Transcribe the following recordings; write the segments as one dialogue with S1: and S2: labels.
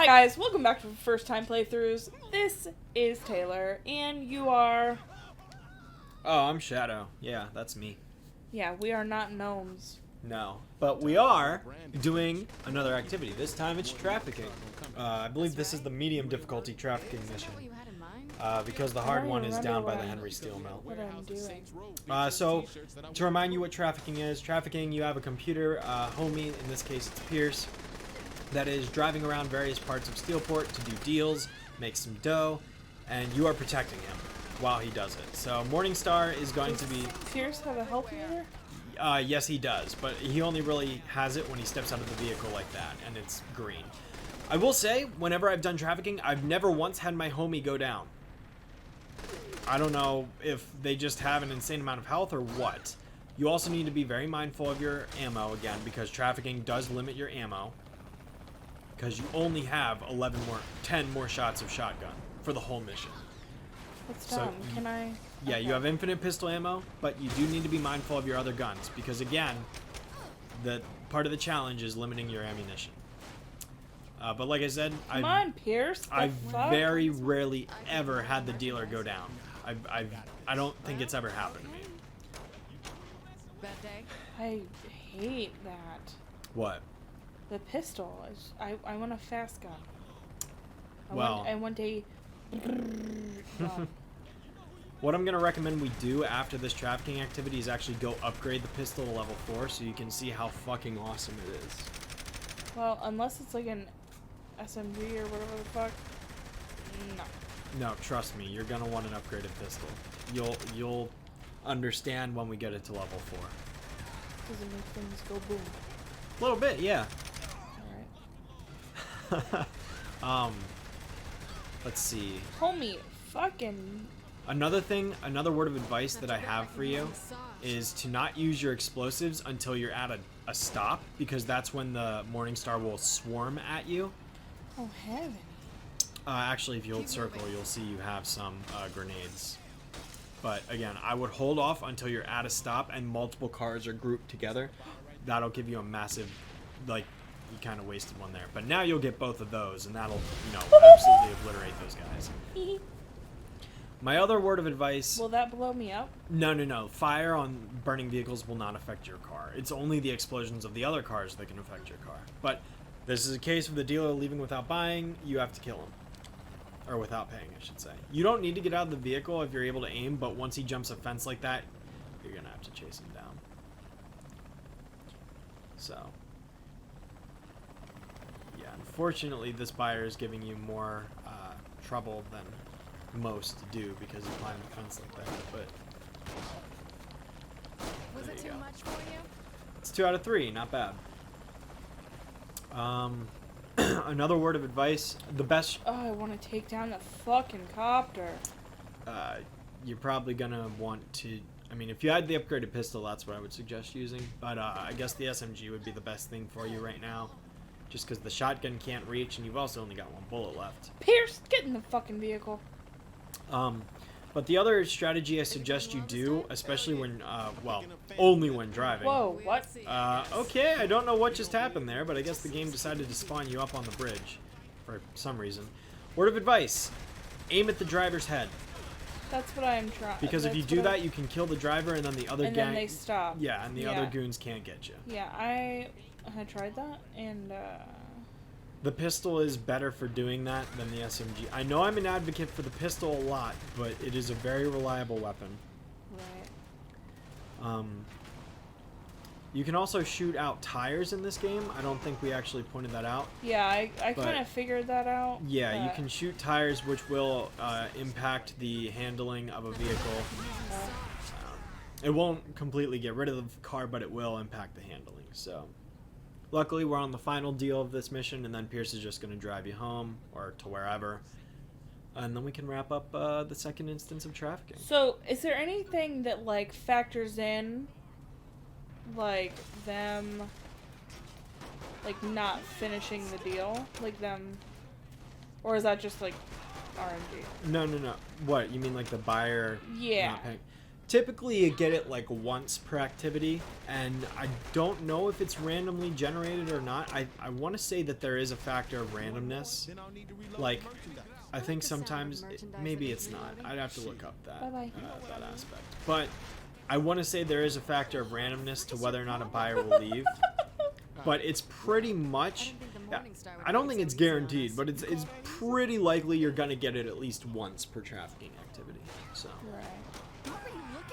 S1: Hi guys, welcome back to First Time Playthroughs. This is Taylor, and you are...
S2: Oh, I'm Shadow. Yeah, that's me.
S1: Yeah, we are not gnomes.
S2: No. But we are doing another activity. This time it's trafficking. I believe this is the medium difficulty trafficking mission. Because the hard one is down by the Henry Steel Mill.
S1: What I'm doing.
S2: So, to remind you what trafficking is, you have a computer, homie, in this case it's Pierce, that is driving around various parts of Steelport to do deals, make some dough, and you are protecting him while he does it. So Morningstar is going to be...
S1: Pierce have a help meter?
S2: Yes, he does, but he only really has it when he steps out of the vehicle like that, and it's green. I will say, whenever I've done trafficking, I've never once had my homie go down. I don't know if they just have an insane amount of health or what. You also need to be very mindful of your ammo again, because trafficking does limit your ammo. Because you only have 10 more shots of shotgun for the whole mission.
S1: That's dumb. Can I...
S2: Yeah, you have infinite pistol ammo, but you do need to be mindful of your other guns, because again, the part of the challenge is limiting your ammunition. But like I said,
S1: Come on, Pierce.
S2: I've very rarely ever had the dealer go down. I don't think it's ever happened to me.
S1: I hate that.
S2: What?
S1: The pistol. I want a fast gun. I want a... gun.
S2: What I'm going to recommend we do after this trafficking activity is actually go upgrade the pistol to level 4 so you can see how fucking awesome it is.
S1: Well, unless it's like an SMG or whatever the fuck. No.
S2: No, trust me, you're going to want an upgraded pistol. You'll understand when we get it to level 4.
S1: Does it make things go boom?
S2: A little bit, yeah.
S1: Alright.
S2: Let's see.
S1: Homie, fucking...
S2: Another word of advice that I have for you is to not use your explosives until you're at a stop, because that's when the Morningstar will swarm at you.
S1: Oh, heaven.
S2: Actually, if you hold circle, you'll see you have some grenades. But again, I would hold off until you're at a stop and multiple cars are grouped together. That'll give you a massive, like, you kind of wasted one there. But now you'll get both of those, and that'll, absolutely obliterate those guys. My other word of advice...
S1: Will that blow me up?
S2: No. Fire on burning vehicles will not affect your car. It's only the explosions of the other cars that can affect your car. But this is a case of the dealer leaving without buying. You have to kill him. Or without paying, I should say. You don't need to get out of the vehicle if you're able to aim, but once he jumps a fence like that, you're going to have to chase him down. So... yeah, unfortunately, this buyer is giving you more trouble than... most do because you climb the fence like that, but
S3: was it too much for you?
S2: It's 2 out of 3, not bad. Another word of advice, the best...
S1: Oh, I want to take down the fucking copter.
S2: You're probably gonna want to... I mean, if you had the upgraded pistol, that's what I would suggest using, but I guess the SMG would be the best thing for you right now, just because the shotgun can't reach, and you've also only got 1 bullet left.
S1: Pierce, get in the fucking vehicle.
S2: But the other strategy I suggest you do, especially when, only when driving.
S1: Whoa, what?
S2: Okay, I don't know what just happened there, but I guess the game decided to spawn you up on the bridge for some reason. Word of advice, aim at the driver's head.
S1: That's what I'm trying.
S2: Because if you do that, you can kill the driver and then the other gang...
S1: And then they stop.
S2: Yeah, and the other goons can't get you.
S1: Yeah, I had tried that, and,
S2: The pistol is better for doing that than the SMG. I know I'm an advocate for the pistol a lot, but it is a very reliable weapon.
S1: Right.
S2: You can also shoot out tires in this game. I don't think we actually pointed that out.
S1: Yeah, I kind of figured that out.
S2: Yeah, you can shoot tires, which will impact the handling of a vehicle. It won't completely get rid of the car, but it will impact the handling, so... Luckily, we're on the final deal of this mission, and then Pierce is just going to drive you home, or to wherever. And then we can wrap up the second instance of trafficking.
S1: So, is there anything that, like, factors in, like, them, like, not finishing the deal? Like, them... Or is that just, like, RNG?
S2: No. What, you mean like the buyer not paying? Typically, you get it like once per activity, and I don't know if it's randomly generated or not. I want to say that there is a factor of randomness. Like, I think sometimes, maybe it's not. I'd have to look up that, that aspect. But I want to say there is a factor of randomness to whether or not a buyer will leave. But it's pretty much, I don't think it's guaranteed, but it's pretty likely you're going to get it at least once per trafficking activity. So.
S1: Right.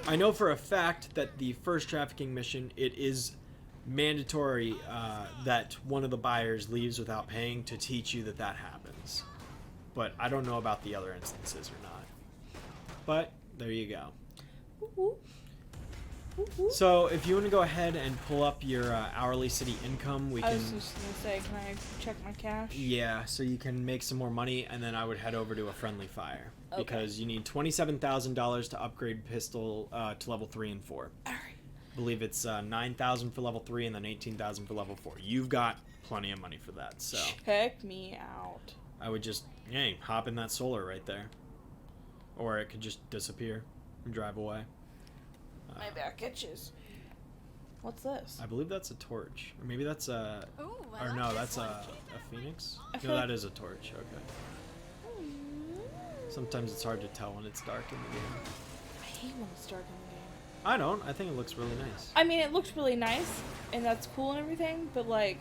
S2: I know for a fact that the first trafficking mission, it is mandatory that one of the buyers leaves without paying to teach you that that happens. But I don't know about the other instances or not. But there you go.
S1: Ooh.
S2: So if you want to go ahead and pull up your hourly city income, we can...
S1: I was just going to say, can I check my cash?
S2: Yeah, so you can make some more money, and then I would head over to a friendly fire.
S1: Okay.
S2: Because you need $27,000 to upgrade pistol to level 3 and 4.
S1: Alright.
S2: I believe it's 9,000 for level 3 and then 18,000 for level 4. You've got plenty of money for that, so...
S1: Check me out.
S2: I would just, hey, hop in that solar right there. Or it could just disappear and drive away.
S1: My back itches. What's this?
S2: I believe that's a torch. Or maybe that's a...
S3: Ooh,
S2: Or no, that's a phoenix? No, that is a torch. Okay. Sometimes it's hard to tell when it's dark in the game.
S1: I hate when it's dark in the game.
S2: I don't. I think it looks really nice.
S1: I mean, it looks really nice, and that's cool and everything, but like...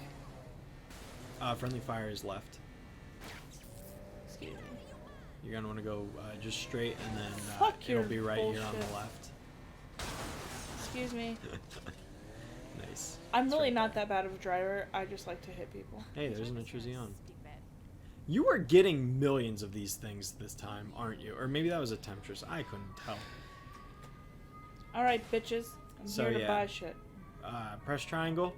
S2: Friendly fire is left.
S1: Excuse me.
S2: You're going to want to go just straight, and then
S1: Fuck
S2: it'll
S1: your
S2: be right here on
S1: bullshit.
S2: the left.
S1: Excuse me.
S2: Nice.
S1: I'm
S2: That's
S1: really
S2: right.
S1: not that bad of a driver. I just like to hit people.
S2: Hey, there's an intrusion. You are getting millions of these things this time, aren't you? Or maybe that was a temptress. I couldn't tell.
S1: Alright, bitches. I'm
S2: So,
S1: here to
S2: yeah.
S1: buy shit.
S2: Press triangle.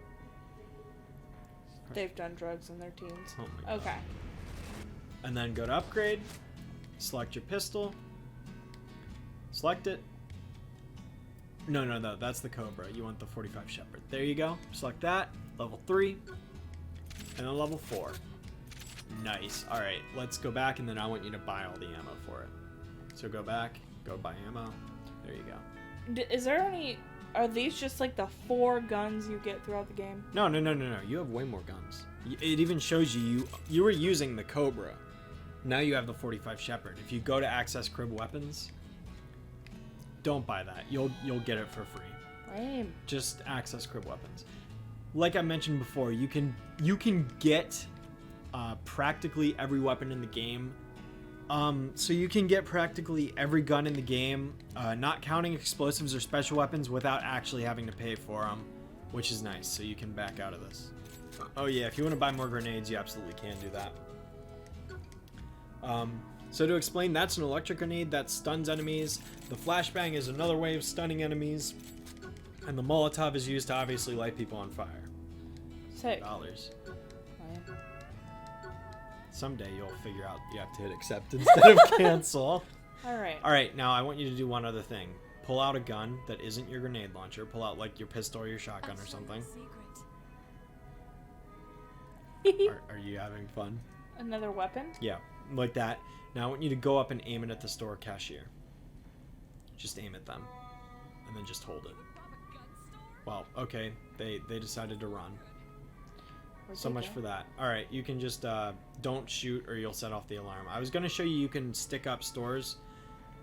S1: They've done drugs in their teens.
S2: Oh my god.
S1: Okay.
S2: And then go to upgrade. Select your pistol. Select it. No, that's the Cobra. You want the 45 Shepherd. There you go. Select that. Level 3. And then level 4. Nice. Alright, let's go back, and then I want you to buy all the ammo for it. So go back, go buy ammo. There you go.
S1: Is there any... Are these just like the 4 guns you get throughout the game?
S2: No. You have way more guns. It even shows you were using the Cobra. Now you have the 45 Shepherd. If you go to access crib weapons, don't buy that. You'll get it for free.
S1: Lame.
S2: Just access crib weapons. Like I mentioned before, you can get practically every weapon in the game. So you can get practically every gun in the game, not counting explosives or special weapons, without actually having to pay for them, which is nice. So you can back out of this. Oh yeah, if you want to buy more grenades, you absolutely can do that. So to explain, that's an electric grenade that stuns enemies. The flashbang is another way of stunning enemies. And the Molotov is used to obviously light people on fire.
S1: Sick.
S2: $.
S1: Lame.
S2: Someday you'll figure out you have to hit accept instead of cancel.
S1: Alright.
S2: Alright, now I want you to do one other thing. Pull out a gun that isn't your grenade launcher. Pull out like your pistol or your shotgun or something. Are you having fun?
S1: Another weapon?
S2: Yeah, like that. Now I want you to go up and aim it at the store cashier. Just aim at them. And then just hold it. Well, okay. They decided to run. So much for that. Alright, you can just don't shoot or you'll set off the alarm. I was going to show you can stick up stores.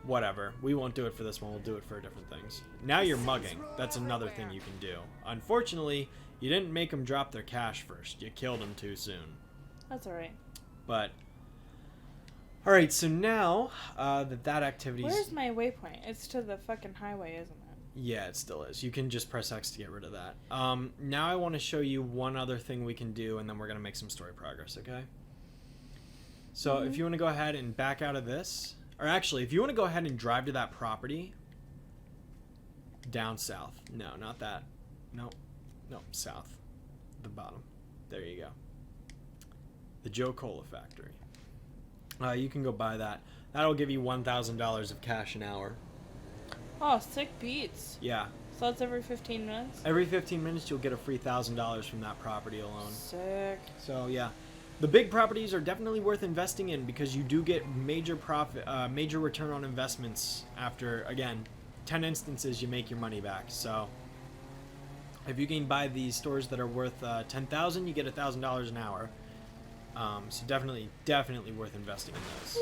S2: Whatever. We won't do it for this one. We'll do it for different things. Now you're mugging. That's another thing you can do. Unfortunately, you didn't make them drop their cash first. You killed them too soon.
S1: That's alright.
S2: But... Alright, so now that activity's...
S1: Where's my waypoint? It's to the fucking highway, isn't it?
S2: Yeah, it still is. You can just press X to get rid of that. Now I want to show you one other thing we can do, and then we're going to make some story progress, okay? So if you want to go ahead and back out of this, or actually, if you want to go ahead and drive to that property, down south. No, not that. Nope, south. The bottom. There you go. The Joe Cola factory. You can go buy that. That'll give you $1,000 of cash an hour.
S1: Oh, sick beats.
S2: Yeah.
S1: So that's every 15 minutes?
S2: Every 15 minutes, you'll get a free $1,000 from that property alone.
S1: Sick.
S2: So, yeah. The big properties are definitely worth investing in because you do get major profit, major return on investments after, again, 10 instances, you make your money back. So if you can buy these stores that are worth 10,000, you get $1,000 an hour. So definitely worth investing in those.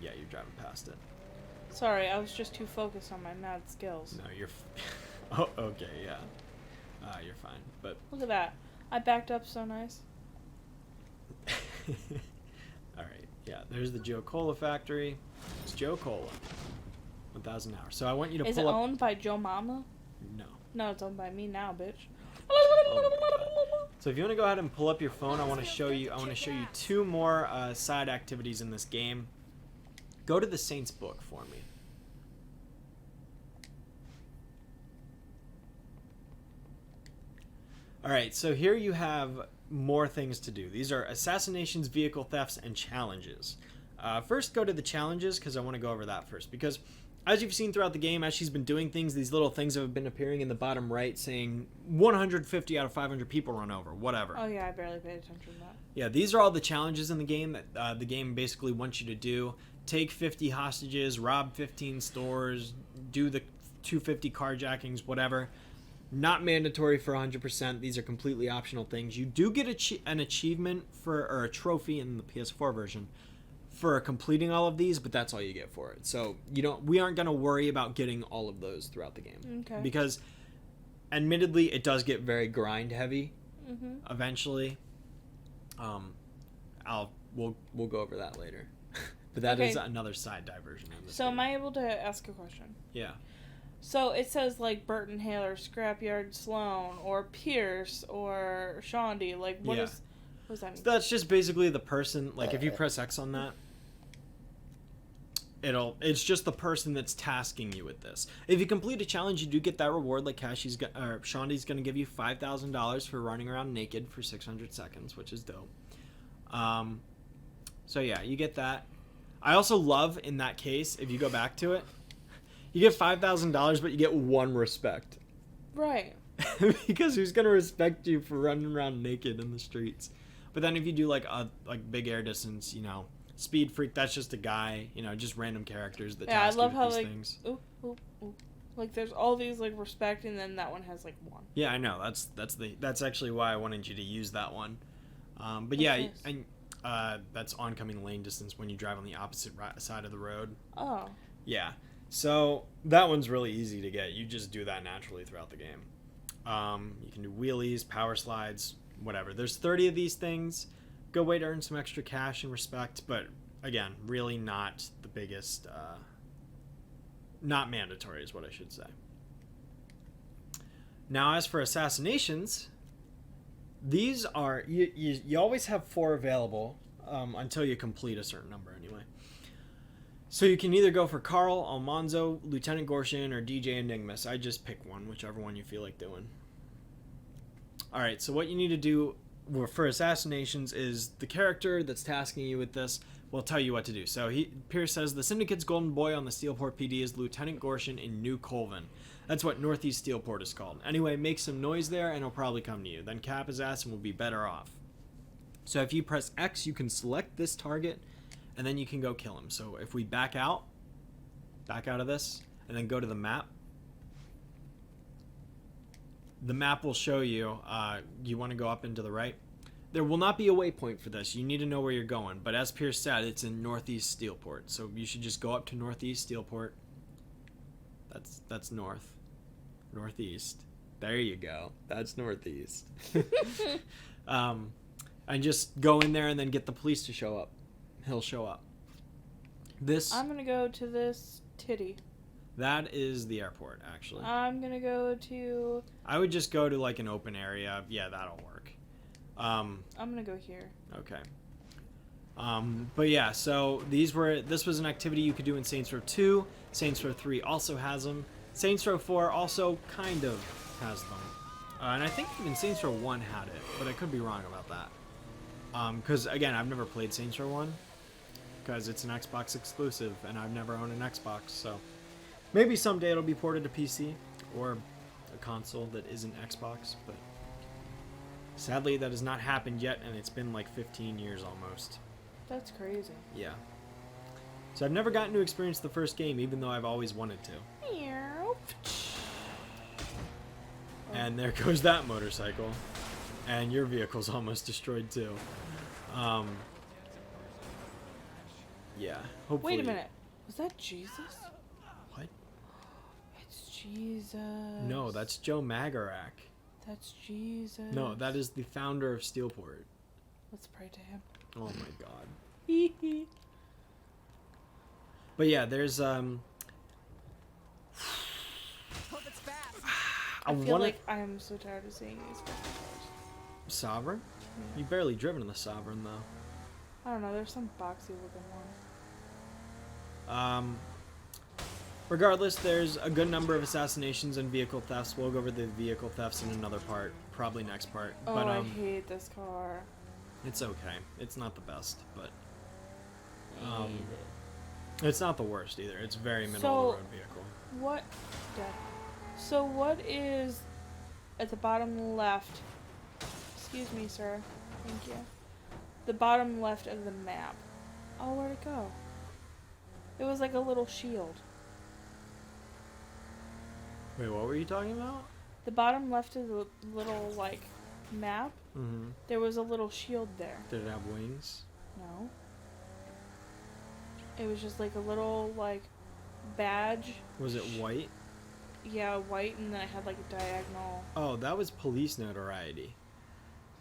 S2: You're driving past it.
S1: Sorry, I was just too focused on my mad skills.
S2: No, you're. Oh, okay, yeah. You're fine, but.
S1: Look at that. I backed up so nice.
S2: All right, yeah. There's the Joe Cola factory. It's Joe Cola. 1,000 hours. So I want you to
S1: Is
S2: pull
S1: it
S2: up.
S1: owned by Joe Mama?
S2: No.
S1: No, it's owned by me now, bitch.
S2: So if you want to go ahead and pull up your phone, I want to show you 2 more side activities in this game. Go to the Saints book for me. All right, so here you have more things to do. These are assassinations, vehicle thefts, and challenges. First, go to the challenges because I want to go over that first. Because as you've seen throughout the game, as she's been doing things, these little things have been appearing in the bottom right saying 150 out of 500 people run over, whatever.
S1: Oh yeah, I barely paid attention to that.
S2: Yeah, these are all the challenges in the game that the game basically wants you to do. Take 50 hostages, rob 15 stores, do the 250 carjackings, whatever. Not mandatory for 100%. These are completely optional things. You do get an achievement or a trophy in the PS4 version for completing all of these, but that's all you get for it. So we aren't going to worry about getting all of those throughout the game.
S1: Okay.
S2: Because admittedly, it does get very grind heavy eventually. We'll go over that later. But that is another side diversion in this game.
S1: Am I able to ask a question?
S2: Yeah.
S1: So it says like Burton Haler, Scrapyard Sloan, or Pierce, or Shaundi. Like what does that mean?
S2: So that's just basically the person. Like if you press X on that, it's just the person that's tasking you with this. If you complete a challenge, you do get that reward. Like Shaundi's going to give you $5,000 for running around naked for 600 seconds, which is dope. So yeah, you get that. I also love in that case, if you go back to it, you get $5,000, but you get 1 respect.
S1: Right.
S2: Because who's gonna respect you for running around naked in the streets? But then if you do like big air distance, Speed Freak, that's just a guy, just random characters that task you with these things.
S1: Ooh, like there's all these like respect, and then that one has like 1.
S2: Yeah, I know. That's actually why I wanted you to use that one. But yeah, and that's oncoming lane distance when you drive on the opposite side of the road.
S1: Oh.
S2: Yeah. So that one's really easy to get. You just do that naturally throughout the game. You can do wheelies, power slides, whatever. There's 30 of these things. Good way to earn some extra cash and respect, but again, really not the biggest, not mandatory is what I should say. Now, as for assassinations, these are, you always have 4 available until you complete a certain number anyway. So you can either go for Carl, Almanzo, Lieutenant Gorshin, or DJ Enigmas. I just pick one, whichever one you feel like doing. Alright, so what you need to do for assassinations is the character that's tasking you with this will tell you what to do. So Pierce says, the Syndicate's golden boy on the Steelport PD is Lieutenant Gorshin in New Colvin. That's what Northeast Steelport is called. Anyway, make some noise there and he'll probably come to you. Then cap his ass and we'll be better off. So if you press X, you can select this target and then you can go kill him. So if we back out of this, and then go to the map will show you, you want to go up and to the right. There will not be a waypoint for this. You need to know where you're going. But as Pierce said, it's in Northeast Steelport. So you should just go up to Northeast Steelport. That's north. Northeast. There you go. That's Northeast. And just go in there and then get the police to show up. He'll show up.
S1: I'm going to go to this titty.
S2: That is the airport, actually.
S1: I'm going to go to...
S2: I would just go to, like, an open area. Yeah, that'll work.
S1: I'm going to go here.
S2: Okay. But yeah, so this was an activity you could do in Saints Row 2. Saints Row 3 also has them. Saints Row 4 also kind of has them. And I think even Saints Row 1 had it, but I could be wrong about that. Because, again, I've never played Saints Row 1. Because it's an Xbox exclusive, and I've never owned an Xbox, so... Maybe someday it'll be ported to PC, or a console that isn't Xbox, but... Sadly, that has not happened yet, and it's been like 15 years almost.
S1: That's crazy.
S2: Yeah. So I've never gotten to experience the first game, even though I've always wanted to.
S1: Meow.
S2: And there goes that motorcycle. And your vehicle's almost destroyed too. Yeah, hopefully.
S1: Wait a minute. Was that Jesus?
S2: What?
S1: It's Jesus.
S2: No, that's Joe Magarak.
S1: That's Jesus.
S2: No, that is the founder of Steelport.
S1: Let's pray to him.
S2: Oh my god.
S1: Hee hee.
S2: But yeah, there's
S3: Hope it's fast.
S1: I feel like I am so tired of seeing these cars.
S2: Sovereign?
S1: Yeah.
S2: You've barely driven in the Sovereign though.
S1: I don't know, there's some boxy looking one.
S2: Regardless, there's a good number of assassinations and vehicle thefts. We'll go over the vehicle thefts in another part, probably next part.
S1: Oh,
S2: But
S1: I hate this car.
S2: it's okay. It's not the best, but
S1: I hate it.
S2: it's not the worst either. It's very middle
S1: So-
S2: of the road vehicle.
S1: What? Dead. So what is at the bottom left? Excuse me, sir. Thank you. The bottom left of the map. Oh, where'd it go? It was like a little shield.
S2: Wait, what were you talking about?
S1: The bottom left of the little like map.
S2: Mm-hmm.
S1: There was a little shield there.
S2: Did it have wings?
S1: No. It was just like a little like badge.
S2: Was it white?
S1: Yeah, white, and then it had like a diagonal.
S2: Oh, that was police notoriety.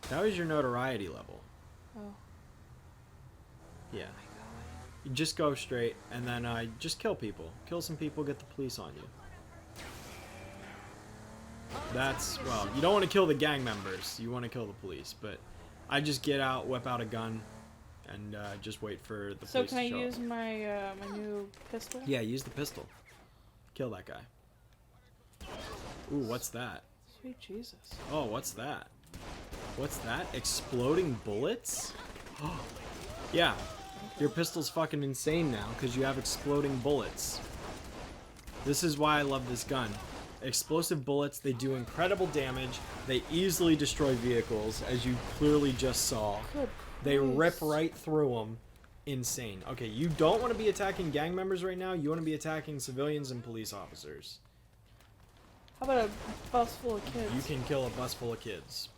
S2: That was your notoriety level.
S1: Oh.
S2: Yeah. You just go straight, and then just kill people. Kill some people, get the police on you. That's, well, you don't want to kill the gang members. You want to kill the police, but I just get out, whip out a gun, and just wait for the
S1: So
S2: police
S1: can I
S2: to show
S1: use
S2: up.
S1: my my new pistol?
S2: Yeah, use the pistol. Kill that guy. Ooh, what's that?
S1: Sweet Jesus.
S2: Oh, what's that? What's that? Exploding bullets? Oh, yeah. Your pistol's fucking insane now because you have exploding bullets. This is why I love this gun. Explosive bullets, they do incredible damage. They easily destroy vehicles, as you clearly just saw.
S1: Good
S2: They rip
S1: Christ.
S2: right through them. Insane. Okay, you don't want to be attacking gang members right now. You want to be attacking civilians and police officers.
S1: How about a bus full of kids?
S2: You can kill a bus full of kids.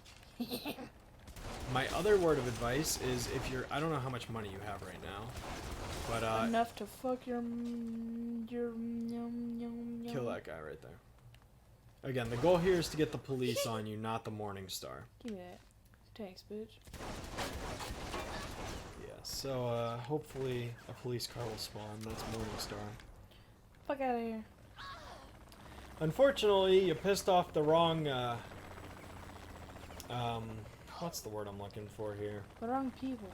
S2: My other word of advice is if you're... I don't know how much money you have right now. But,
S1: Enough to fuck your yum, yum,
S2: kill that guy right there. Again, the goal here is to get the police on you, not the Morning Star.
S1: Give me that. Thanks, bitch.
S2: Yeah, so, hopefully a police car will spawn. That's Morning Star.
S1: Fuck out of here.
S2: Unfortunately, you pissed off the wrong, what's the word I'm looking for here?
S1: The wrong people.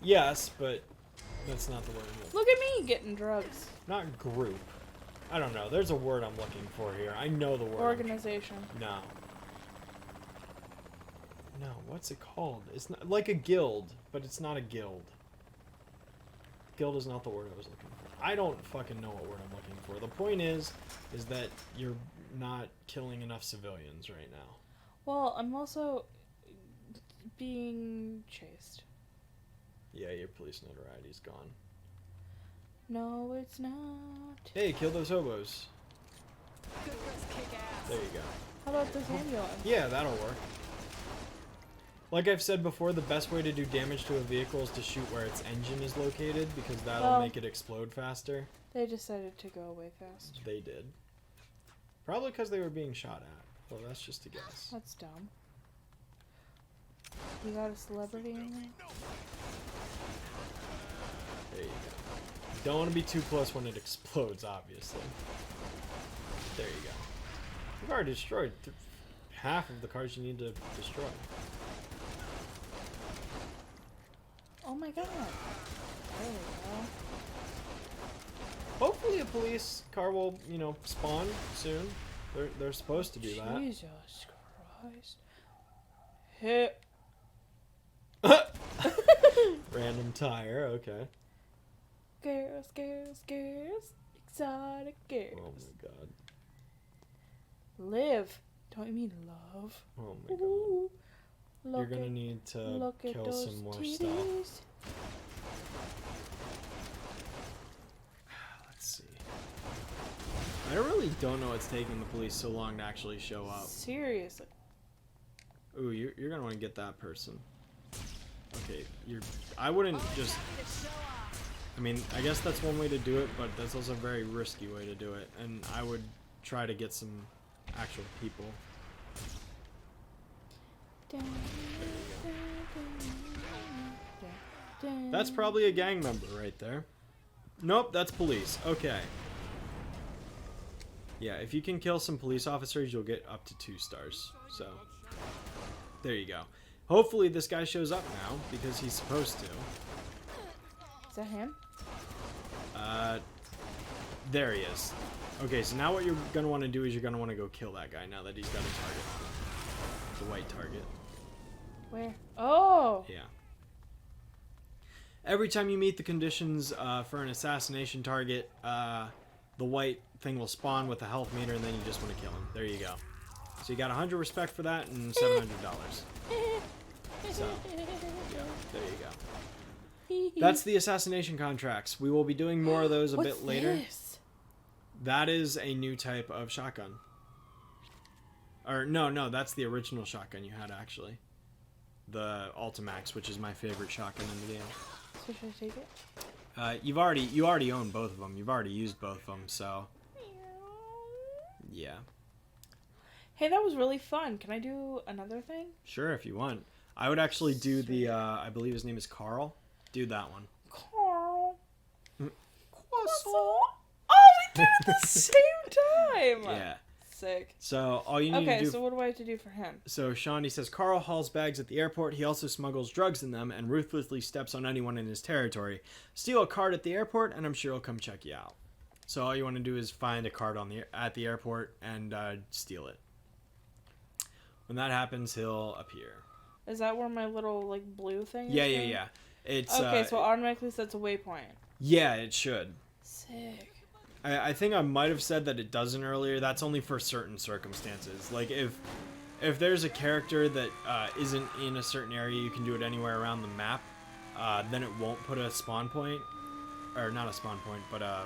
S2: Yes, but that's not the word I'm looking for.
S1: Look at me getting drugs.
S2: Not group. I don't know. There's a word I'm looking for here. I know the word.
S1: Organization.
S2: No. No, what's it called? It's not like a guild, but it's not a guild. Guild is not the word I was looking for. I don't fucking know what word I'm looking for. The point is that you're not killing enough civilians right now.
S1: Well, I'm also being chased.
S2: Yeah, your police notoriety's gone.
S1: No, it's not.
S2: Hey, kill those hobos.
S3: Good girls kick ass.
S2: There you go.
S1: How about this ambulance?
S2: Yeah, that'll work. Like I've said before, the best way to do damage to a vehicle is to shoot where its engine is located, because that'll
S1: Well-
S2: make it explode faster.
S1: They decided to go away fast.
S2: They did. Probably because they were being shot at. Well, that's just a guess.
S1: That's dumb. You got a celebrity in there?
S2: There you go. Don't want to be too close when it explodes, obviously. There you go. You've already destroyed half of the cars you need to destroy.
S1: Oh my god. There we go.
S2: Hopefully a police car will, spawn soon. They're supposed to do that.
S1: Jesus Christ. Hit.
S2: Random tire, okay.
S1: Girls, girls, girls. Exotic girls.
S2: Oh my god.
S1: Live. Don't you mean love?
S2: Oh my god.
S1: Ooh.
S2: You're
S1: Look
S2: gonna
S1: at,
S2: need to
S1: look at
S2: kill
S1: those
S2: some more
S1: titties.
S2: stuff. I really don't know what's taking the police so long to actually show up.
S1: Seriously.
S2: Ooh, you're gonna want to get that person. Okay, I wouldn't just... I mean, I guess that's one way to do it, but that's also a very risky way to do it. And I would try to get some actual people. That's probably a gang member right there. Nope, that's police. Okay. Yeah, if you can kill some police officers, you'll get up to 2 stars. So, there you go. Hopefully this guy shows up now, because he's supposed to.
S1: Is that him?
S2: There he is. Okay, so now what you're going to want to do is you're going to want to go kill that guy now that he's got a target on him. The white target.
S1: Where? Oh!
S2: Yeah. Every time you meet the conditions for an assassination target, the white thing will spawn with a health meter, and then you just want to kill him. There you go. So you got 100 respect for that and $700. So, yeah, there you go. That's the assassination contracts. We will be doing more of those a bit later.
S1: This?
S2: That is a new type of shotgun. Or, no, that's the original shotgun you had, actually. The Ultimax, which is my favorite shotgun in the game.
S1: So should I take it?
S2: You already own both of them. You've already used both of them, so... Yeah.
S1: Hey, that was really fun. Can I do another thing?
S2: Sure, if you want. I would actually do the, I believe his name is Carl. Do that one.
S1: Carl.
S2: Croissant.
S1: Oh, we did it at the same time!
S2: Yeah.
S1: Sick.
S2: So, all you need to
S1: Okay,
S2: do...
S1: so what do I have to do for him?
S2: So, Shawnee says, Carl hauls bags at the airport. He also smuggles drugs in them and ruthlessly steps on anyone in his territory. Steal a card at the airport, and I'm sure he'll come check you out. So, all you want to do is find a card at the airport and steal it. When that happens, he'll appear.
S1: Is that where my little, like, blue thing is?
S2: Yeah. It's
S1: okay, so it automatically sets a waypoint.
S2: Yeah, it should.
S1: Sick.
S2: I think I might have said that it doesn't earlier. That's only for certain circumstances. Like, if there's a character that isn't in a certain area, you can do it anywhere around the map, then it won't put a spawn point. Or, not a spawn point, but a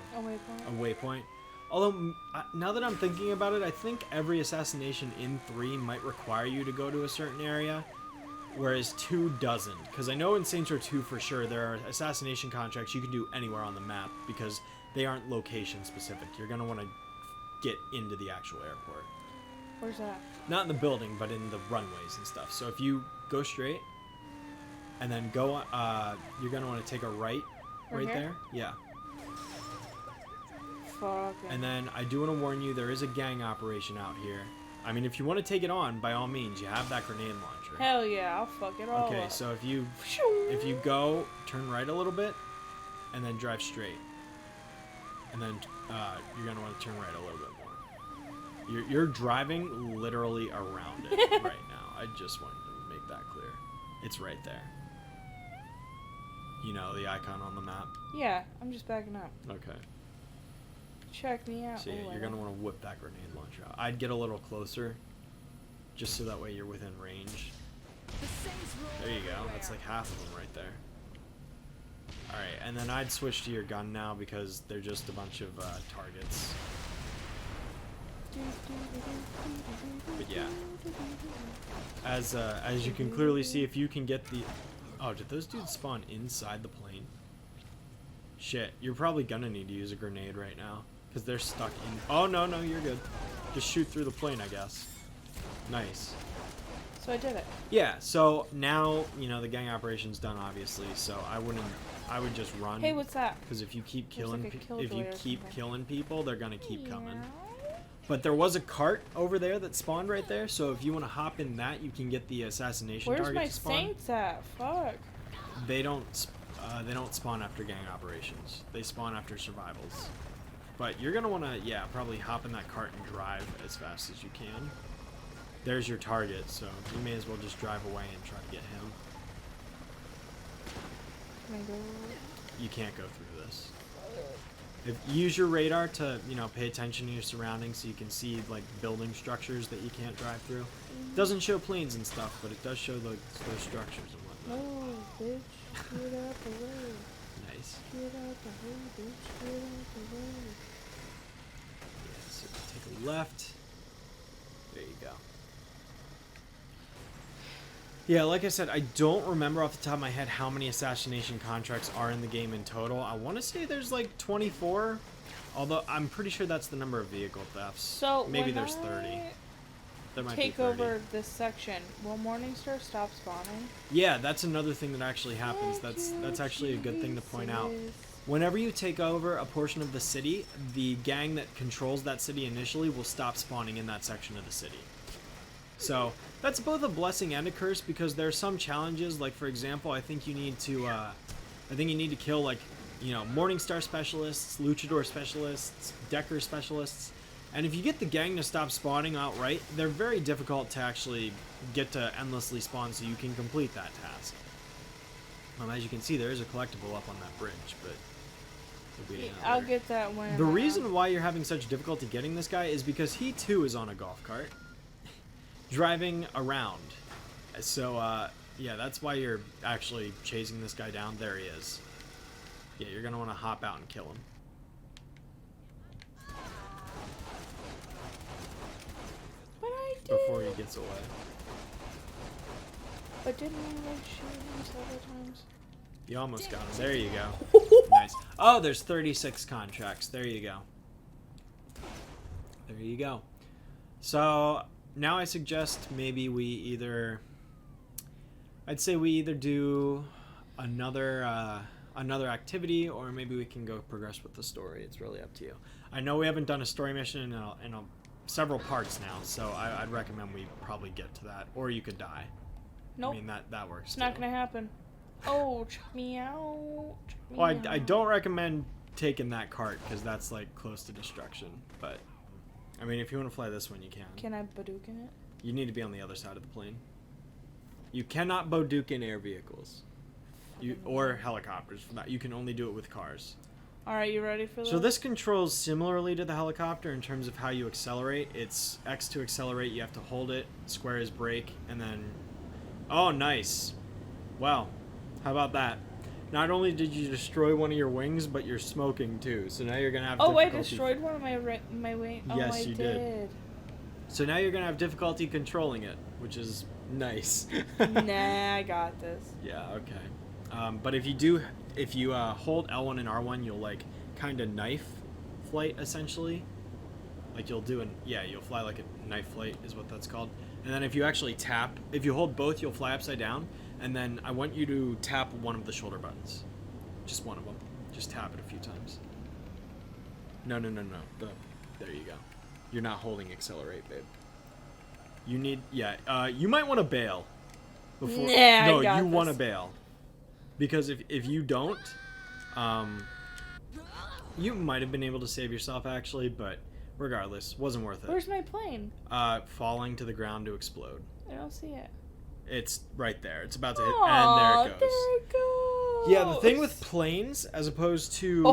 S2: waypoint. Although, now that I'm thinking about it, I think every assassination in 3 might require you to go to a certain area, whereas 2 doesn't. Because I know in Saints Row 2 for sure, there are assassination contracts you can do anywhere on the map, because they aren't location specific. You're going to want to get into the actual airport.
S1: Where's that?
S2: Not in the building, but in the runways and stuff. So if you go straight, and then go, you're going to want to take a right there. Yeah.
S1: Fuck.
S2: And then I do want to warn you, there is a gang operation out here. I mean, if you want to take it on, by all means, you have that grenade launcher.
S1: Hell yeah, I'll fuck it all
S2: Okay,
S1: up.
S2: so if you go, turn right a little bit, and then drive straight. And then you're going to want to turn right a little bit more. You're driving literally around it right now. I just wanted to make that clear. It's right there. You know, the icon on the map?
S1: Yeah, I'm just backing up.
S2: Okay.
S1: Check me out.
S2: So
S1: Ooh,
S2: you're going to want to whip that grenade launcher out. I'd get a little closer, just so that way you're within range. There you go. That's like half of them right there. Alright, and then I'd switch to your gun now because they're just a bunch of targets. But yeah. As you can clearly see, if you can get the... Oh, did those dudes spawn inside the plane? Shit, you're probably gonna need to use a grenade right now. Because they're stuck in... Oh, no, you're good. Just shoot through the plane, I guess. Nice.
S1: So I did it.
S2: Yeah, so now, you know, the gang operation's done, obviously, so I would just run.
S1: Hey, what's that?
S2: Because if you keep
S1: There's
S2: killing,
S1: like a
S2: if
S1: killjoy
S2: you
S1: or
S2: keep
S1: something.
S2: killing people, they're gonna keep coming. But there was a cart over there that spawned right there, so if you want to hop in that, you can get the assassination
S1: Where's
S2: target
S1: my
S2: to spawn.
S1: saints at? Fuck.
S2: They don't spawn after gang operations. They spawn after survivals. But you're gonna want to, yeah, probably hop in that cart and drive as fast as you can. There's your target, so you may as well just drive away and try to get him.
S1: Can I go?
S2: You can't go through this. Use your radar to, you know, pay attention to your surroundings so you can see, like, building structures that you can't drive through. It doesn't show planes and stuff, but it does show those structures and whatnot.
S1: No, bitch. Get out the way.
S2: Nice.
S1: Get out the way, bitch. Get out the way.
S2: Yeah, so take a left. There you go. Yeah, like I said, I don't remember off the top of my head how many assassination contracts are in the game in total. I want to say there's like 24, although I'm pretty sure that's the number of vehicle thefts.
S1: So
S2: maybe
S1: when
S2: there's 30. There might be 30.
S1: Take over this section. Will Morningstar stop spawning?
S2: Yeah, that's another thing that actually happens. That's actually a good thing to point out. Whenever you take over a portion of the city, the gang that controls that city initially will stop spawning in that section of the city. So that's both a blessing and a curse, because there are some challenges. Like, for example, I think you need to kill, like, you know, Morningstar specialists, Luchador specialists, Decker specialists, and if you get the gang to stop spawning outright, they're very difficult to actually get to endlessly spawn, so you can complete that task. As you can see, there is a collectible up on that bridge, but
S1: I'll get that when.
S2: The reason why you're having such difficulty getting this guy is because he too is on a golf cart, driving around. So, yeah, that's why you're actually chasing this guy down. There he is. Yeah, you're gonna want to hop out and kill him.
S1: But I did.
S2: Before he gets away.
S1: But didn't I like shoot him several times?
S2: You almost got him. There you go. Nice. Oh, there's 36 contracts. There you go. There you go. So now I suggest maybe we either... I'd say we either do another activity, or maybe we can go progress with the story. It's really up to you. I know we haven't done a story mission in several parts now, so I'd recommend we probably get to that. Or you could die.
S1: Nope.
S2: I mean, that works.
S1: It's not gonna happen. Oh, check me out.
S2: Well, I don't recommend taking that cart, because that's, like, close to destruction. But, I mean, if you want to fly this one, you can.
S1: Can I Badookin it?
S2: You need to be on the other side of the plane. You cannot Badookin air vehicles. Or helicopters, for that. You can only do it with cars.
S1: Alright, you ready for this?
S2: So this controls similarly to the helicopter in terms of how you accelerate. It's X to accelerate, you have to hold it, square is brake, and then... Oh, nice. Wow. How about that? Not only did you destroy one of your wings, but you're smoking too. So now you're gonna have
S1: difficulty.
S2: difficulty.
S1: I destroyed one of my wings. Oh,
S2: Yes,
S1: I
S2: you
S1: did.
S2: So now you're gonna have difficulty controlling it, which is nice.
S1: Nah, I got this.
S2: Yeah. Okay. But if you hold L1 and R1, you'll like kind of knife flight essentially. Like you'll fly like a knife flight is what that's called. And then if you actually tap, if you hold both, you'll fly upside down. And then I want you to tap one of the shoulder buttons. Just one of them. Just tap it a few times. No. There you go. You're not holding accelerate, babe. You need, you might want to bail. Before,
S1: nah,
S2: no,
S1: I got
S2: you
S1: this.
S2: want to bail. Because if you don't, you might have been able to save yourself actually, but regardless, wasn't worth it.
S1: Where's my plane?
S2: Falling to the ground to explode.
S1: I don't see it.
S2: It's right there. It's about to hit,
S1: Aww,
S2: and there it goes.
S1: There it goes.
S2: Yeah, the thing with planes, as opposed to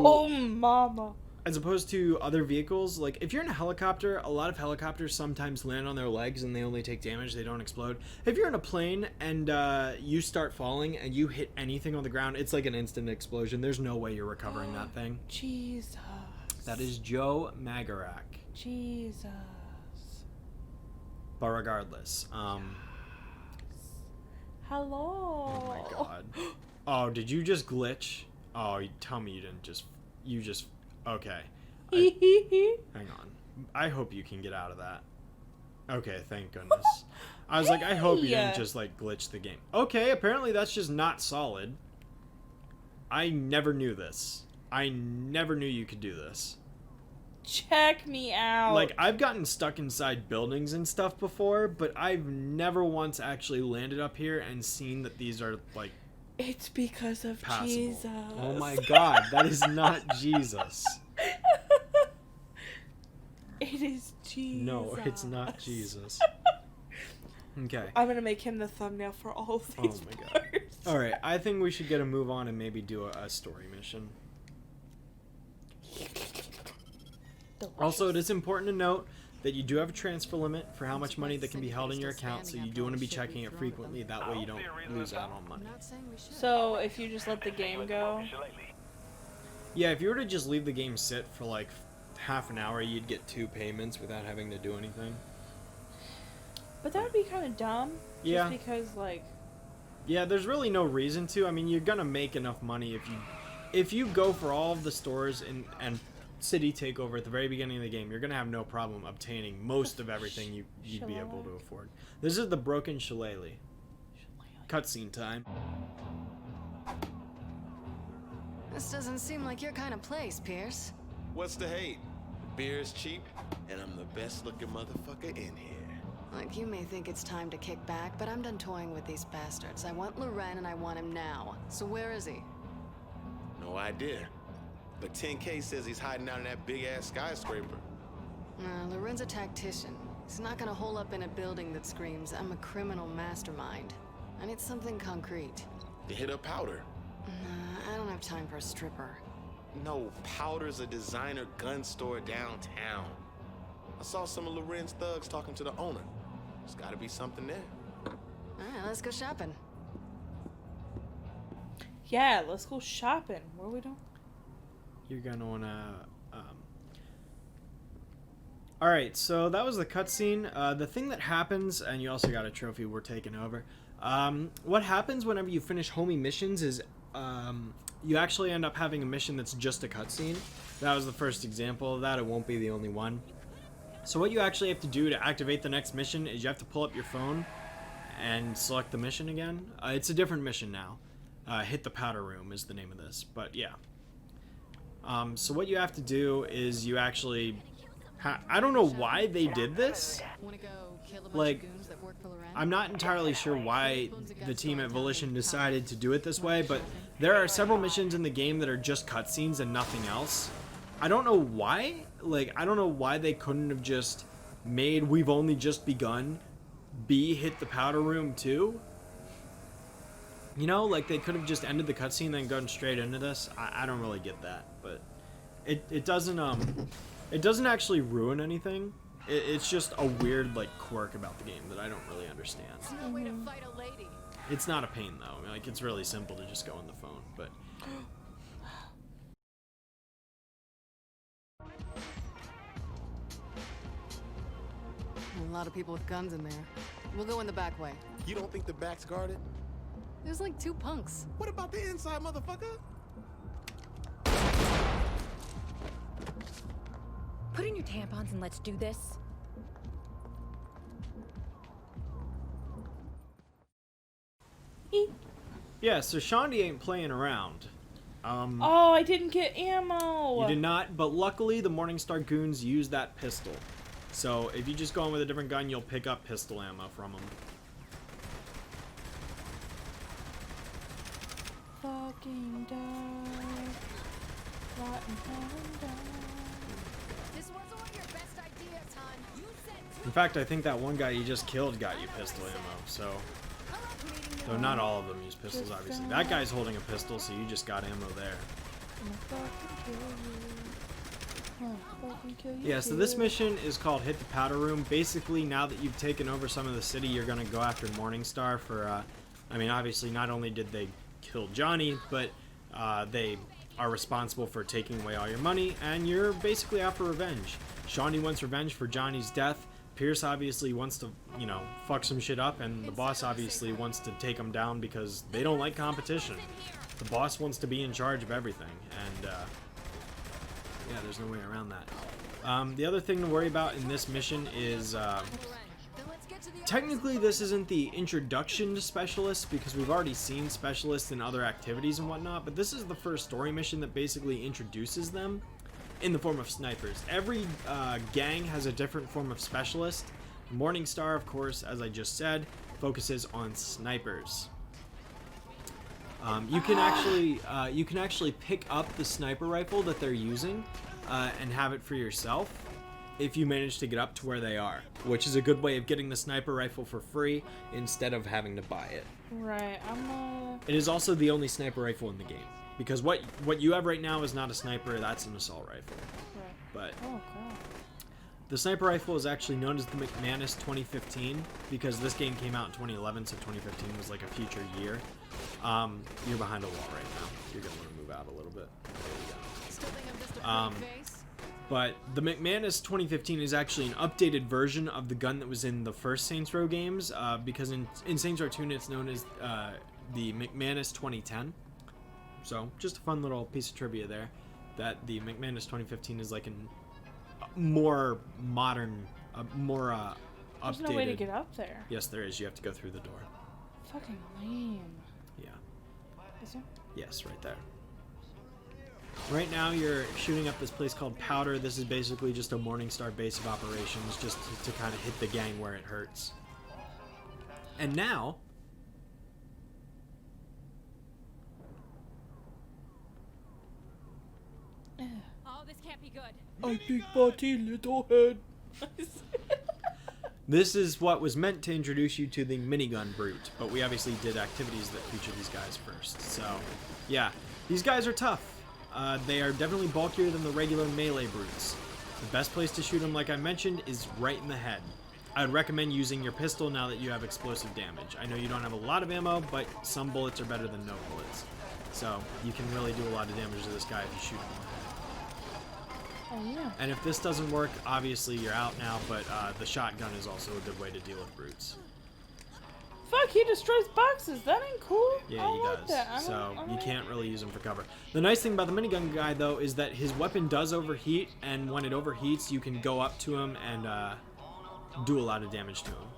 S2: other vehicles, like if you're in a helicopter, a lot of helicopters sometimes land on their legs and they only take damage, they don't explode. If you're in a plane and you start falling and you hit anything on the ground, it's like an instant explosion. There's no way you're recovering that thing.
S1: Jesus.
S2: That is Joe Magarak.
S1: Jesus.
S2: But regardless,
S1: Hello.
S2: oh my god. Oh, did you just glitch? Oh, tell me you didn't just... Okay. Hang on. I hope you can get out of that. Okay, thank goodness. I was like, I hope you didn't just, like, glitch the game. Okay, apparently that's just not solid. I never knew this. I never knew you could do this.
S1: Check me out.
S2: Like, I've gotten stuck inside buildings and stuff before, but I've never once actually landed up here and seen that these are, like,
S1: it's because of
S2: passable.
S1: Jesus.
S2: Oh my god, that is not Jesus.
S1: It is Jesus.
S2: No, it's not Jesus. Okay.
S1: I'm gonna make him the thumbnail for all of these parts.
S2: Alright, I think we should get a move on and maybe do a story mission. Also, it is important to note that you do have a transfer limit for how much money that can be held in your account, so you do want to be checking it frequently. That way you don't lose out on money.
S1: So, if you just let the game go?
S2: Yeah, if you were to just leave the game sit for like half an hour, you'd get 2 payments without having to do anything.
S1: But that would be kind of dumb.
S2: Yeah.
S1: Just because, like...
S2: Yeah, there's really no reason to. I mean, you're gonna make enough money if you go for all of the stores and city takeover at the very beginning of the game. You're gonna have no problem obtaining most of everything you'd be able to afford. This is the broken shillelagh. Cutscene time.
S4: This doesn't seem like your kind of place, Pierce.
S5: What's the hate? Beer's cheap, and I'm the best looking motherfucker in here.
S4: Like, you may think it's time to kick back, but I'm done toying with these bastards. I want Loren, and I want him now. So where is he?
S5: No idea. But 10K says he's hiding out in that big-ass skyscraper.
S4: Loren's a tactician. He's not gonna hole up in a building that screams, I'm a criminal mastermind. I need something concrete.
S5: To hit up Powder.
S4: Nah, I don't have time for a stripper.
S5: No, Powder's a designer gun store downtown. I saw some of Loren's thugs talking to the owner. There's gotta be something there.
S4: Alright, let's go shopping.
S1: Yeah, let's go shopping. What are we doing?
S2: You're gonna wanna. Alright, so that was the cutscene. The thing that happens, and you also got a trophy we're taking over. What happens whenever you finish homie missions is you actually end up having a mission that's just a cutscene. That was the first example of that. It won't be the only one. So what you actually have to do to activate the next mission is you have to pull up your phone and select the mission again. It's a different mission now. Hit the powder room is the name of this, but yeah. So what you have to do is you actually... I don't know why they did this.
S4: Wanna go kill a bunch
S2: Like,
S4: of goons that work for Loren?
S2: I'm not entirely sure why the team at Volition decided to do it this way, but there are several missions in the game that are just cutscenes and nothing else. I don't know why. Like, I don't know why they couldn't have just made We've Only Just Begun B hit the powder room too. You know, like they could have just ended the cutscene and then gone straight into this. I don't really get that, but it doesn't actually ruin anything. It's just a weird like quirk about the game that I don't really understand.
S3: No way to fight a lady.
S2: It's not a pain though. I mean, like it's really simple to just go on the phone, but
S4: A lot of people with guns in there. We'll go in the back way.
S5: You don't think the back's guarded?
S4: There's like 2 punks.
S5: What about the inside, motherfucker?
S6: Put in your tampons and let's do this.
S2: yeah. So Shondi ain't playing around.
S1: Oh, I didn't get ammo.
S2: You did not, but luckily the Morningstar goons use that pistol. So if you just go in with a different gun, you'll pick up pistol ammo from them.
S1: Fucking die. Rotten die.
S3: This wasn't one of your best ideas, hon. You said
S2: In fact, I think that one guy you just killed got you pistol ammo. So, though not all of them use pistols, obviously. That guy's holding a pistol, so you just got ammo there. Yeah, so this mission is called Hit the Powder Room. Basically, now that you've taken over some of the city, you're going to go after Morningstar for, I mean, obviously, not only did they kill Johnny, but they are responsible for taking away all your money, and you're basically out for revenge. Shawnee wants revenge for Johnny's death. Pierce obviously wants to, you know, fuck some shit up, and the boss obviously wants to take him down because they don't like competition. The boss wants to be in charge of everything, and, yeah, there's no way around that. The other thing to worry about in this mission is, technically this isn't the introduction to specialists because we've already seen specialists in other activities and whatnot, but this is the first story mission that basically introduces them in the form of snipers. Every gang has a different form of specialist. Morningstar, of course, as I just said, focuses on snipers. You can actually pick up the sniper rifle that they're using and have it for yourself if you manage to get up to where they are, which is a good way of getting the sniper rifle for free instead of having to buy it.
S1: Right,
S2: It is also the only sniper rifle in the game because what you have right now is not a sniper, that's an assault rifle.
S1: Right.
S2: But
S1: Oh, God.
S2: the sniper rifle is actually known as the McManus 2015 because this game came out in 2011, so 2015 was like a future year. You're behind a wall right now. You're gonna want to move out a little bit. There you go.
S4: Still think I'm just a pretty face?
S2: But the McManus 2015 is actually an updated version of the gun that was in the first Saints Row games, because in Saints Row 2 it's known as the McManus 2010. So just a fun little piece of trivia there, that the McManus 2015 is like a more modern, more
S1: There's
S2: updated.
S1: no way to get up there.
S2: Yes, there is. You have to go through the door.
S1: Fucking lame.
S2: Yeah.
S1: Is there?
S2: Yes, right there. Right now you're shooting up this place called Powder. This is basically just a Morningstar base of operations, just to kind of hit the gang where it hurts. And now...
S3: Oh, this can't be good.
S1: I big body, little head.
S2: This is what was meant to introduce you to the minigun brute, but we obviously did activities that feature these guys first. So, yeah, these guys are tough. They are definitely bulkier than the regular melee brutes. The best place to shoot them, like I mentioned, is right in the head. I would recommend using your pistol now that you have explosive damage. I know you don't have a lot of ammo, but some bullets are better than no bullets. So, you can really do a lot of damage to this guy if you shoot him in the head.
S1: Oh, yeah.
S2: And if this doesn't work, obviously you're out now, but the shotgun is also a good way to deal with brutes.
S1: Fuck, he destroys boxes. That ain't cool.
S2: Yeah,
S1: I
S2: he
S1: like
S2: does.
S1: That. I
S2: So
S1: don't- I
S2: you
S1: don't-
S2: can't really use him for cover. The nice thing about the minigun guy, though, is that his weapon does overheat, and when it overheats, you can go up to him and do a lot of damage to him.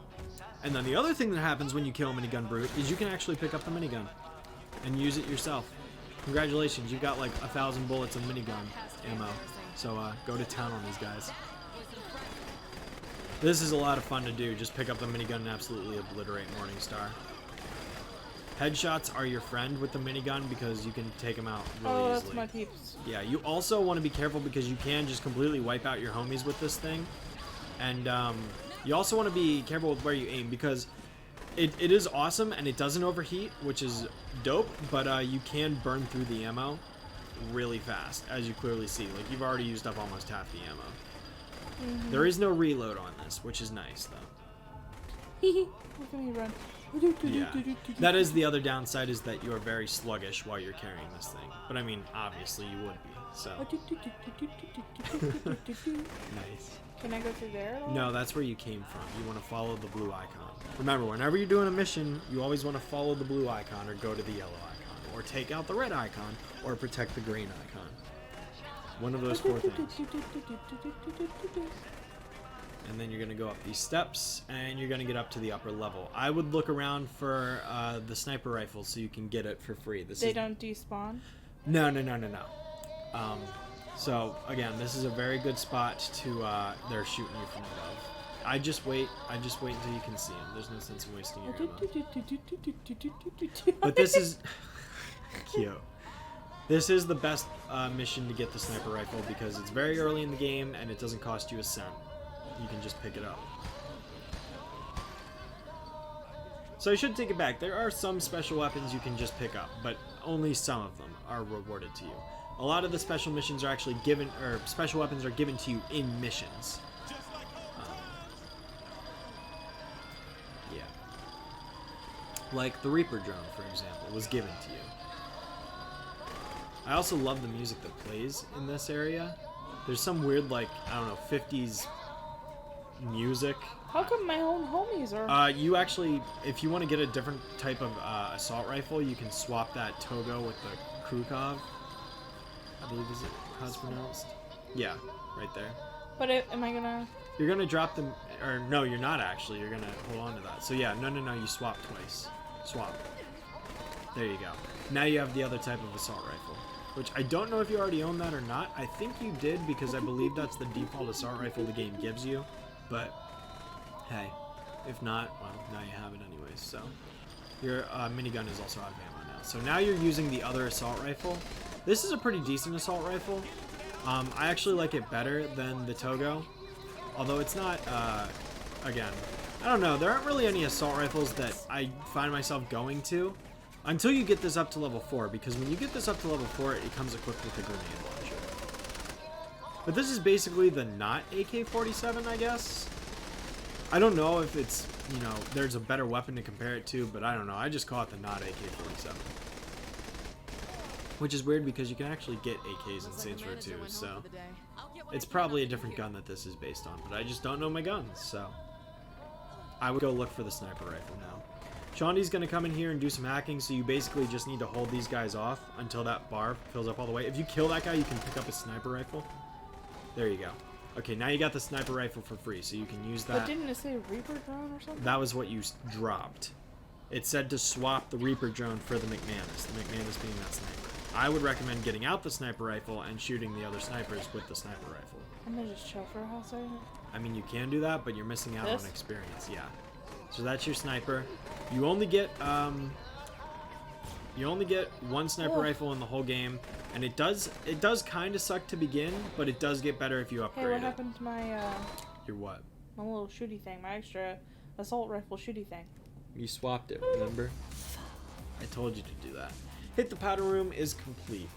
S2: And then the other thing that happens when you kill a minigun brute is you can actually pick up the minigun and use it yourself. Congratulations, you got like 1,000 bullets of minigun ammo. So go to town on these guys. This is a lot of fun to do. Just pick up the minigun and absolutely obliterate Morningstar. Headshots are your friend with the minigun because you can take them out really
S1: Oh,
S2: easily.
S1: that's my peeps.
S2: Yeah, you also want to be careful because you can just completely wipe out your homies with this thing. And you also want to be careful with where you aim because it is awesome and it doesn't overheat, which is dope, but you can burn through the ammo really fast, as you clearly see. Like, you've already used up almost half the ammo. There is no reload on this, which is nice, though.
S1: Look at me run.
S2: Yeah. That is the other downside, is that you are very sluggish while you're carrying this thing. But, I mean, obviously you would be, so... Nice.
S1: Can I go through there? at all?
S2: No, that's where you came from. You want to follow the blue icon. Remember, whenever you're doing a mission, you always want to follow the blue icon or go to the yellow icon. Or take out the red icon or protect the green icon. One of those four things. And then you're going to go up these steps and you're going to get up to the upper level. I would look around for the sniper rifle so you can get it for free.
S1: They don't despawn?
S2: No. So again, this is a very good spot to they're shooting you from above. I just wait until you can see them. There's no sense in wasting your ammo. But this is cute. This is the best mission to get the sniper rifle because it's very early in the game and it doesn't cost you a cent. You can just pick it up. So I should take it back. There are some special weapons you can just pick up, but only some of them are rewarded to you. A lot of the special missions are actually given, or special weapons are given to you in missions. Yeah. Like the Reaper drone, for example, was given to you. I also love the music that plays in this area. There's some weird, like, I don't know, 50s music.
S1: How come my own homies are...
S2: You actually, if you want to get a different type of assault rifle, you can swap that Togo with the Krukov. I believe is it how it's pronounced? Yeah, right there.
S1: But am I gonna...
S2: You're gonna drop them, or no, you're not actually. You're gonna hold on to that. So yeah, no, you swap twice. Swap. There you go. Now you have the other type of assault rifle, which I don't know if you already own that or not. I think you did because I believe that's the default assault rifle the game gives you. But hey, if not, well, now you have it anyways. So your minigun is also out of ammo now. So now you're using the other assault rifle. This is a pretty decent assault rifle. I actually like it better than the Togo. Although it's not, again, I don't know. There aren't really any assault rifles that I find myself going to until you get this up to level 4. Because when you get this up to level 4, it comes equipped with a grenade launcher. But this is basically the not AK-47, I guess. I don't know if it's, you know, there's a better weapon to compare it to, but I don't know. I just call it the not AK-47. which is weird because you can actually get AKs in Saints Row 2, so it's probably a different gun that this is based on, but I just don't know my guns, so I would go look for the sniper rifle now. Shondi's going to come in here and do some hacking, so you basically just need to hold these guys off until that bar fills up all the way. If you kill that guy, you can pick up a sniper rifle. There you go. Okay, now you got the sniper rifle for free, so you can use that.
S1: But didn't it say Reaper drone or something?
S2: That was what you dropped. It said to swap the Reaper drone for the McManus being that sniper. I would recommend getting out the sniper rifle and shooting the other snipers with the sniper rifle.
S1: I'm gonna just chill for a hot second.
S2: I mean, you can do that, but you're missing out
S1: This?
S2: on experience. Yeah. So that's your sniper. You only get one sniper rifle in the whole game, and it does kind of suck to begin, but it does get better if you upgrade
S1: Hey, what
S2: it.
S1: happened to my
S2: Your what?
S1: my little shooty thing, my extra assault rifle shooty thing?
S2: You swapped it, remember? I told you to do that. Hit the powder room is complete.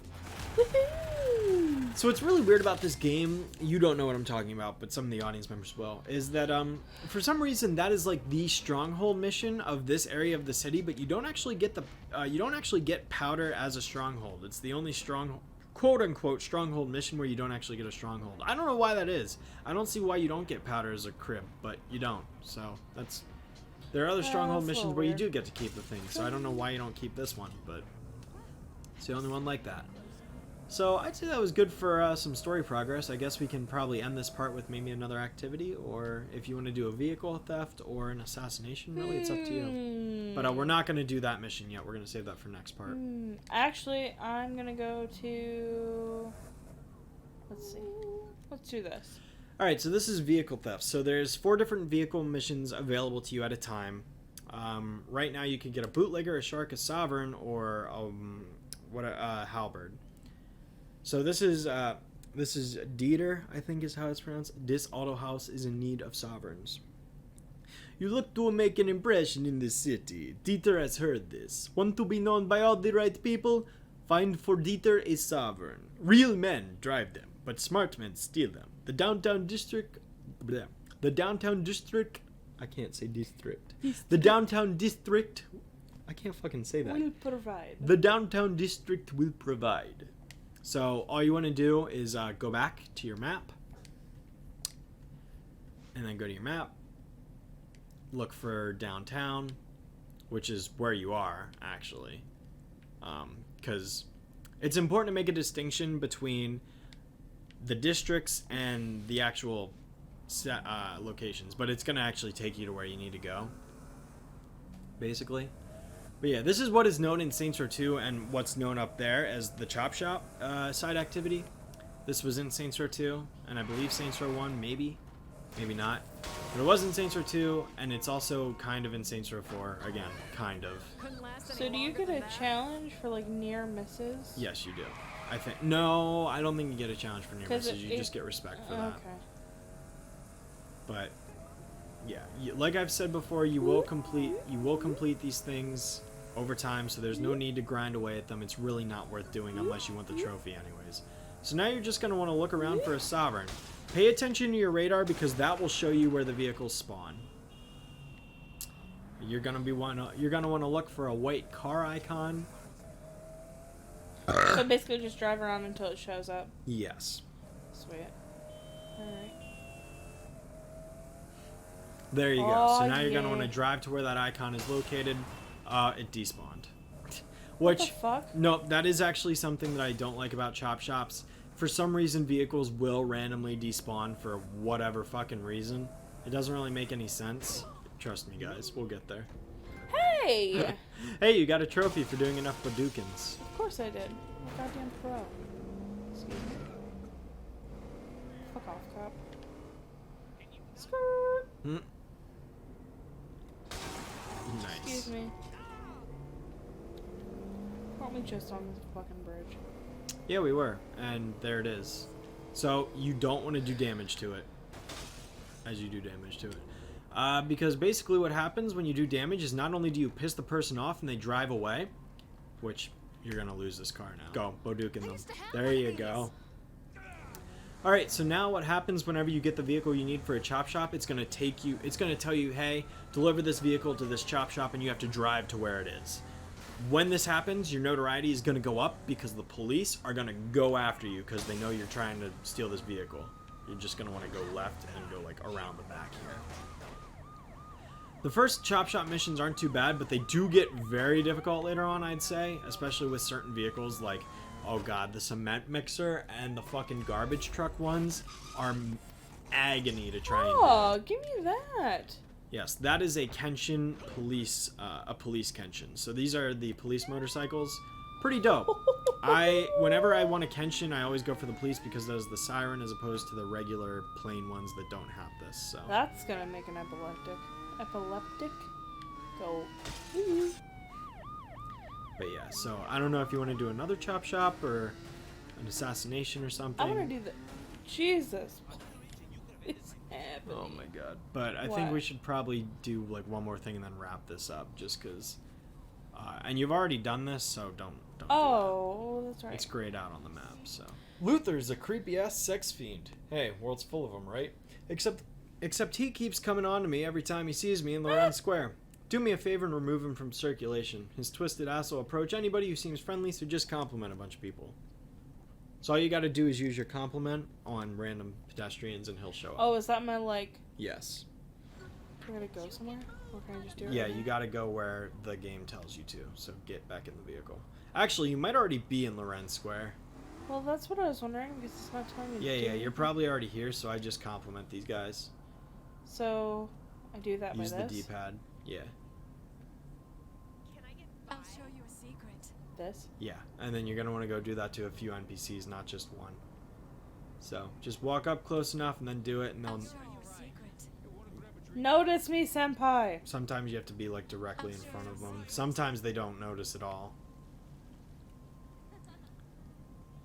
S2: So what's really weird about this game, you don't know what I'm talking about, but some of the audience members will, is that for some reason that is like the stronghold mission of this area of the city, but you don't actually get powder as a stronghold. It's the only quote unquote stronghold mission where you don't actually get a stronghold. I don't know why that is. I don't see why you don't get powder as a crib, but you don't. So there are other stronghold
S1: that's a
S2: missions
S1: little
S2: where you
S1: weird.
S2: do get to keep the thing. So I don't know why you don't keep this one, but it's the only one like that. So I'd say that was good for some story progress. I guess we can probably end this part with maybe another activity, or if you want to do a vehicle theft or an assassination, really, it's up to you. But we're not going to do that mission yet. We're going to save that for next part.
S1: Actually, I'm gonna go to. Let's see. Let's do this.
S2: All right, so this is vehicle theft. So there's 4 different vehicle missions available to you at a time. Right now, you can get a bootlegger, a shark, a sovereign, or a halberd. So this is Dieter, I think is how it's pronounced. This auto house is in need of sovereigns. You look to make an impression in the city. Dieter has heard this. Want to be known by all the right people? Find for Dieter a sovereign. Real men drive them, but smart men steal them. The downtown district. I can't say district. The downtown district. I can't fucking say that.
S1: Will provide.
S2: The downtown district will provide. So all you want to do is go back to your map, and then go to your map, look for downtown, which is where you are, actually, because it's important to make a distinction between the districts and the actual locations, but it's going to actually take you to where you need to go, basically. But yeah, this is what is known in Saints Row 2 and what's known up there as the Chop Shop side activity. This was in Saints Row 2, and I believe Saints Row 1, maybe not. But it was in Saints Row 2, and it's also kind of in Saints Row 4, again, kind of.
S1: So do you get a challenge for like near misses?
S2: Yes, you do. I think. No, I don't think you get a challenge for near
S1: 'Cause
S2: misses. You just get respect for that.
S1: Okay.
S2: But yeah, like I've said before, you will complete these things over time, so there's no need to grind away at them. It's really not worth doing unless you want the trophy anyways. So now you're just going to want to look around for a sovereign. Pay attention to your radar because that will show you where the vehicles spawn. You're going to want to look for a white car icon.
S1: So basically just drive around until it shows up.
S2: Yes.
S1: Sweet. Alright.
S2: There you go. So
S1: Oh,
S2: now you're going to
S1: yeah.
S2: want to drive to where that icon is located. It despawned.
S1: What the
S2: Which,
S1: fuck?
S2: no, that is actually something that I don't like about Chop Shops. For some reason, vehicles will randomly despawn for whatever fucking reason. It doesn't really make any sense. Trust me, guys. We'll get there.
S1: Hey!
S2: Hey, you got a trophy for doing enough Badookins.
S1: Of course I did. I'm a goddamn pro. Excuse me. Fuck off, cop. Skirt.
S2: Hmm.
S1: Excuse
S2: Nice.
S1: me. Weren't we just on this fucking bridge?
S2: Yeah, we were. And there it is. So, you don't want to do damage to it. As you do damage to it. Because basically what happens when you do damage is not only do you piss the person off and they drive away, which you're going to lose this car now. Go, Bodookin them. There you go. Alright, so now what happens whenever you get the vehicle you need for a chop shop, it's going to tell you, hey, deliver this vehicle to this chop shop and you have to drive to where it is. When this happens, your notoriety is going to go up because the police are going to go after you because they know you're trying to steal this vehicle. You're just going to want to go left and go like around the back here. The first chop shop missions aren't too bad, but they do get very difficult later on, I'd say, especially with certain vehicles like, oh god, the cement mixer and the fucking garbage truck ones are agony to try and do.
S1: Oh, give me that.
S2: Yes, that is a Kenshin police, a police Kenshin. So these are the police motorcycles. Pretty dope. Whenever I want a Kenshin, I always go for the police because there's the siren as opposed to the regular plain ones that don't have this. So
S1: That's gonna make an epileptic go.
S2: But yeah, so I don't know if you want to do another chop shop or an assassination or something.
S1: I want to do the. Jesus. It's happening.
S2: Oh my god. But I think we should probably do like one more thing and then wrap this up just because. And you've already done this, so don't do
S1: that's
S2: that.
S1: right.
S2: It's grayed out on the map, so. Luther's a creepy ass sex fiend. Hey, world's full of them, right? Except he keeps coming on to me every time he sees me in Lorenz Square. Do me a favor and remove him from circulation. His twisted ass will approach anybody who seems friendly, so just compliment a bunch of people. So all you gotta do is use your compliment on random pedestrians and he'll show up.
S1: Oh, is that my like?
S2: Yes.
S1: Do I gotta go somewhere? Or can I just do it?
S2: Yeah,
S1: right
S2: you
S1: now?
S2: gotta go where the game tells you to, so get back in the vehicle. Actually, you might already be in Lorenz Square.
S1: Well, that's what I was wondering because it's not telling me. to do
S2: Yeah, you're probably already here, so I just compliment these guys.
S1: So, I do that
S2: Use
S1: by
S2: the
S1: this.
S2: D-pad. Yeah.
S3: I'll show you a secret.
S1: This.
S2: Yeah, and then you're gonna want to go do that to a few NPCs, not just one. So, just walk up close enough and then do it, and
S3: I'll
S2: they'll...
S3: show you a secret.
S1: Notice me, senpai.
S2: Sometimes you have to be, like, directly in front of them. Sometimes they don't notice at all.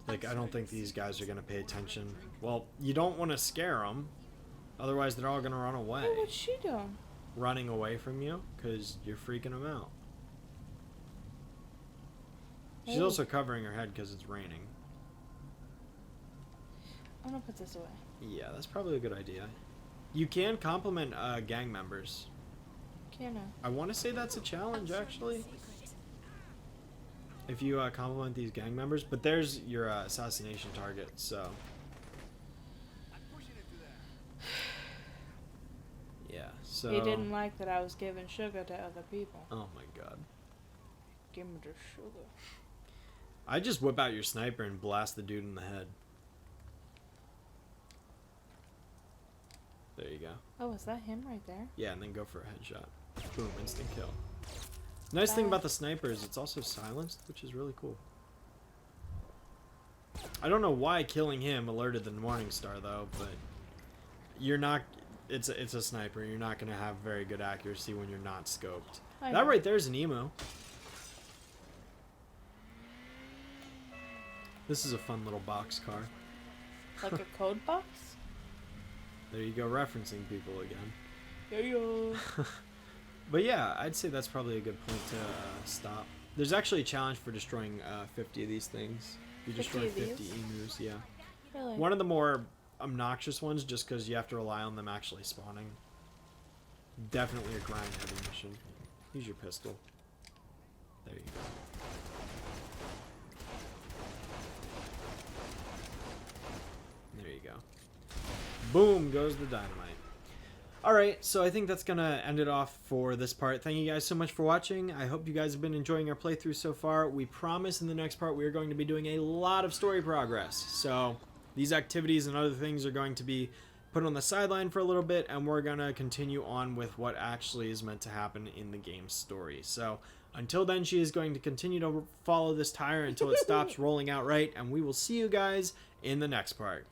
S2: Like, I don't think these guys are gonna pay attention. Well, you don't want to scare them. Otherwise, they're all gonna run away.
S1: Oh, what's she doing?
S2: Running away from you, because you're freaking them out. She's
S1: Oh.
S2: also covering her head because it's raining.
S1: I'm gonna put this away.
S2: Yeah, that's probably a good idea. You can compliment gang members.
S1: Can I?
S2: I want to say that's a challenge, actually. If you compliment these gang members, but there's your assassination target, so. Yeah, so.
S1: He didn't like that I was giving sugar to other people.
S2: Oh my god.
S1: Give me the sugar.
S2: I just whip out your sniper and blast the dude in the head. There you go.
S1: Oh, is that him right there?
S2: Yeah, and then go for a headshot. Boom, instant kill. Nice thing about the sniper is it's also silenced, which is really cool. I don't know why killing him alerted the Morningstar though, but you're not. It's a sniper. You're not gonna have very good accuracy when you're not scoped.
S1: I
S2: That
S1: know.
S2: right there is an emo. This is a fun little box car.
S1: Like a code box?
S2: There you go, referencing people again.
S1: Yeah.
S2: But yeah, I'd say that's probably a good point to stop. There's actually a challenge for destroying 50 of these things. You
S1: 50
S2: destroy
S1: of
S2: 50
S1: these?
S2: emus, yeah.
S1: Really?
S2: One of the more obnoxious ones, just because you have to rely on them actually spawning. Definitely a grind heavy mission. Use your pistol. There you go. There you go. Boom goes the dynamite. Alright, so I think that's going to end it off for this part. Thank you guys so much for watching. I hope you guys have been enjoying our playthrough so far. We promise in the next part we are going to be doing a lot of story progress. So these activities and other things are going to be put on the sideline for a little bit, and we're going to continue on with what actually is meant to happen in the game's story. So until then, she is going to continue to follow this tire until it stops rolling out right, and we will see you guys in the next part.